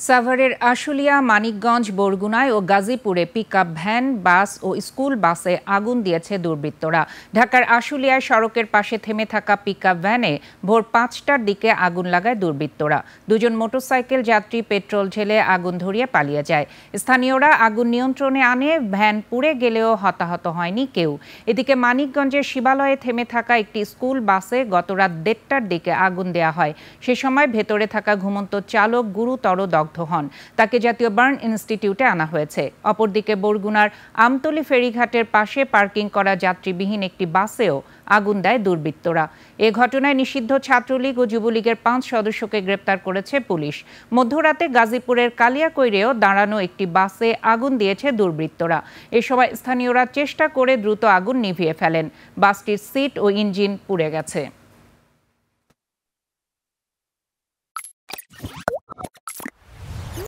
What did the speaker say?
সাভারের আশুলিয়া, মানিকগঞ্জ, বরগুনায় ও গাজীপুরে pickup van, বাস ও school বাসে আগুন দিয়েছে দুর্বৃত্তরা। ঢাকার আশুলিয়ায় সড়কের পাশে থেমে থাকা পিকআপ ভ্যানে ভোর ৫টার দিকে আগুন লাগায় দুর্বৃত্তরা। দুজন মোটরসাইকেল যাত্রী পেট্রোল ঢেলে আগুন ধরিয়ে পালিয়ে যায়। স্থানীয়রা আগুন নিয়ন্ত্রণে আনে, ভ্যান পুড়ে গেলেও হতাহত হয়নি কেউ। এদিকে মানিকগঞ্জের শিবালয়ে থেমে থাকা একটি স্কুল বাসে গতরাত ১:৩০টার দিকে আগুন দেয়া হয়। সে সময় ভেতরে থাকা ঘুমন্ত চালক গুরুতর দগ্ধ হন। তাকে জাতীয় বার্ন ইনস্টিটিউটে আনা হয়েছে। অপরদিকে বরগুনার আমতলী ফেরিঘাটের পাশে পার্কিং করা যাত্রীবিহীন একটি বাসেও আগুন দেয় দুর্বৃত্তরা। এ ঘটনায় নিষিদ্ধ ছাত্রলীগ ও যুবলীগের ৫ সদস্যকে গ্রেপ্তার করেছে পুলিশ। মধ্যরাতে গাজীপুরের কালিয়াকৈরেও দাঁড়ানো একটি বাসে আগুন দিয়েছে দুর্বৃত্তরা। এ সময় স্থানীয়রা চেষ্টা করে দ্রুত আগুন নিভিয়ে ফেলেন। বাসটির সিট ও ইঞ্জিন পুড়ে গেছে।